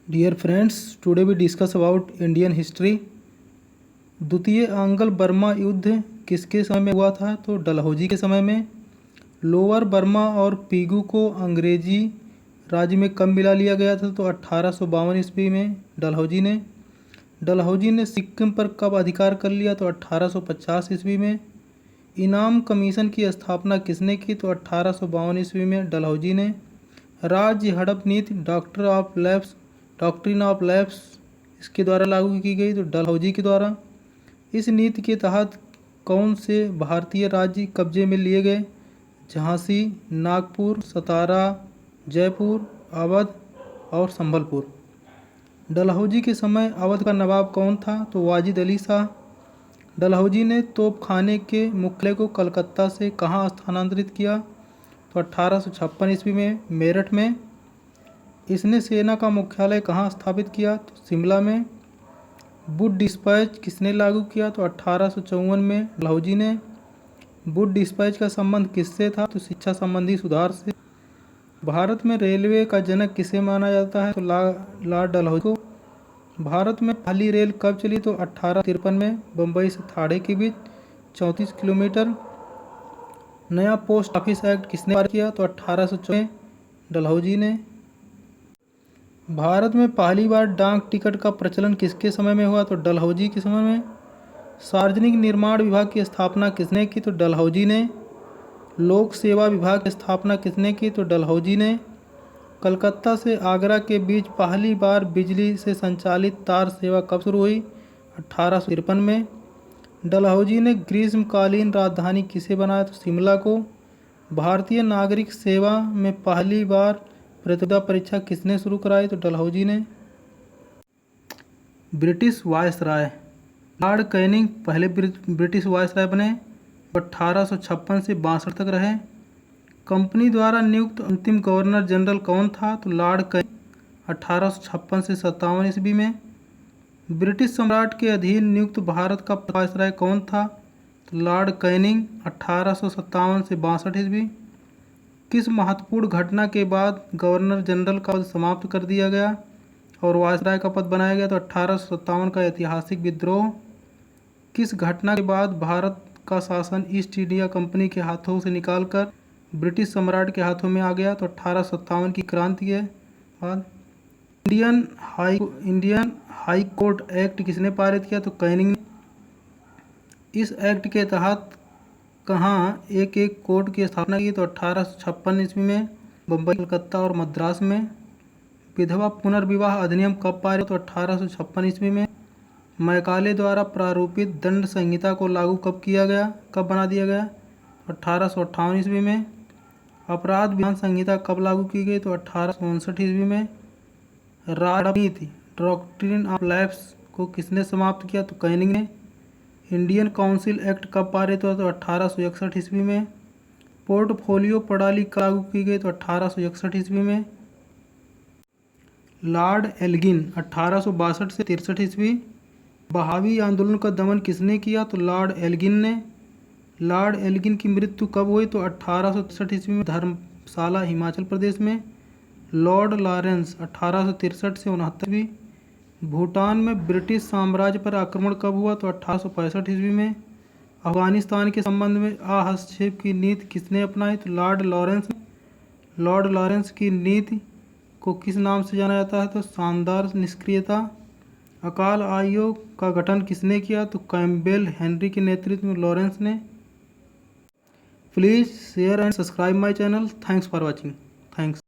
Dear friends, today we discuss about Indian history. द्वितीय आंग्ल Burma युद्ध किसके समय में हुआ था? तो डलहौजी के समय में। लोअर बर्मा और पीगू को अंग्रेजी राज्य में कब मिला लिया गया था? तो 1852 ईस्वी में डलहौजी ने सिक्किम पर कब अधिकार कर लिया? तो 1850 ईस्वी में। इनाम कमीशन की स्थापना किसने की? तो 1852 ईस्वी में डलहौजी ने। राज्य हड़प नीति डॉक्ट्रिन ऑफ लैप्स इसके द्वारा लागू की गई? तो डलहौजी के द्वारा। इस नीति के तहत कौन से भारतीय राज्य कब्जे में लिए गए? झांसी, नागपुर, सतारा, जयपुर, अवध और संबलपुर। डलहौजी के समय अवध का नवाब कौन था? तो वाजिद अली शाह। डलहौजी ने तोपखाने के मुख्यालय को कलकत्ता से कहाँ स्थानांतरित किया? तो 1856 ईस्वी में मेरठ में। इसने सेना का मुख्यालय कहाँ स्थापित किया? तो शिमला में। वुड डिस्पैच किसने लागू किया? तो 1854 में डलहौजी ने। वुड डिस्पैच का संबंध किससे था? तो शिक्षा संबंधी सुधार से। भारत में रेलवे का जनक किसे माना जाता है? तो लॉर्ड डलहौजी को। भारत में पहली रेल कब चली? तो 1853 में बम्बई से थाड़े के बीच 34 किलोमीटर। नया पोस्ट ऑफिस एक्ट किसने पारित किया? तो 1804 में डलहौजी ने। भारत में पहली बार डाक टिकट का प्रचलन किसके समय में हुआ? तो डलहौजी के समय में। सार्वजनिक निर्माण विभाग की स्थापना किसने की? तो डलहौजी ने। लोक सेवा विभाग की स्थापना किसने की? तो डलहौजी ने। कलकत्ता से आगरा के बीच पहली बार बिजली से संचालित तार सेवा कब शुरू हुई? 1853 में। डलहौजी ने ग्रीष्मकालीन राजधानी किसे बनाया? तो शिमला को। भारतीय नागरिक सेवा में पहली बार प्रतियोगिता परीक्षा किसने शुरू कराई? तो डलहौजी ने। ब्रिटिश वायसराय लॉर्ड कैनिंग पहले ब्रिटिश वायसराय बने। 1856 से 62 तक रहे। कंपनी द्वारा नियुक्त अंतिम गवर्नर जनरल कौन था? तो लॉर्ड कैनिंग 1856 से 57 ईस्वी में। ब्रिटिश सम्राट के अधीन नियुक्त भारत का वायसराय कौन था? तो लॉर्ड कैनिंग 1857 से 62 ईस्वी। किस महत्वपूर्ण घटना के बाद गवर्नर जनरल का पद समाप्त कर दिया गया और वायसराय का पद बनाया गया? तो 1857 का ऐतिहासिक विद्रोह। किस घटना के बाद भारत का शासन ईस्ट इंडिया कंपनी के हाथों से निकालकर ब्रिटिश सम्राट के हाथों में आ गया? तो 1857 की क्रांति के बाद। इंडियन हाई कोर्ट एक्ट किसने पारित किया? तो कैनिंग ने। इस एक्ट के तहत कहाँ एक कोर्ट की स्थापना की? तो 1856 ईस्वी में बम्बई, कलकत्ता और मद्रास में। विधवा पुनर्विवाह अधिनियम कब पारित? तो 1856 ईस्वी में। मैकाले द्वारा प्रारूपित दंड संहिता को लागू कब बना दिया गया? 1858 ईस्वी में। अपराध विधान संहिता कब लागू की गई? तो 1859 ईस्वी में। राजनीति डॉक्ट्रिन ऑफ लैप्स को किसने समाप्त किया? तो कैनिंग ने। इंडियन काउंसिल एक्ट कब पारित हुआ? तो 1861 ईस्वी में। पोर्टफोलियो प्रणाली कब लागू की गई? तो 1861 ईस्वी में। लॉर्ड एल्गिन 1862 से 63 ईस्वी। बहावी आंदोलन का दमन किसने किया? तो लॉर्ड एल्गिन ने। लॉर्ड एल्गिन की मृत्यु कब हुई? तो 1863 ईस्वी में धर्मशाला, हिमाचल प्रदेश में। लॉर्ड लॉरेंस 1863 से 69वीं। भूटान में ब्रिटिश साम्राज्य पर आक्रमण कब हुआ? तो 1865 ईस्वी में। अफगानिस्तान के संबंध में हस्तक्षेप की नीति किसने अपनाई? तो लॉर्ड लॉरेंस ने। लॉर्ड लॉरेंस की नीति को किस नाम से जाना जाता है? तो शानदार निष्क्रियता। अकाल आयोग का गठन किसने किया? तो कैम्पबेल हेनरी के नेतृत्व में लॉरेंस ने। Please share and subscribe my channel. Thanks for watching. Thanks.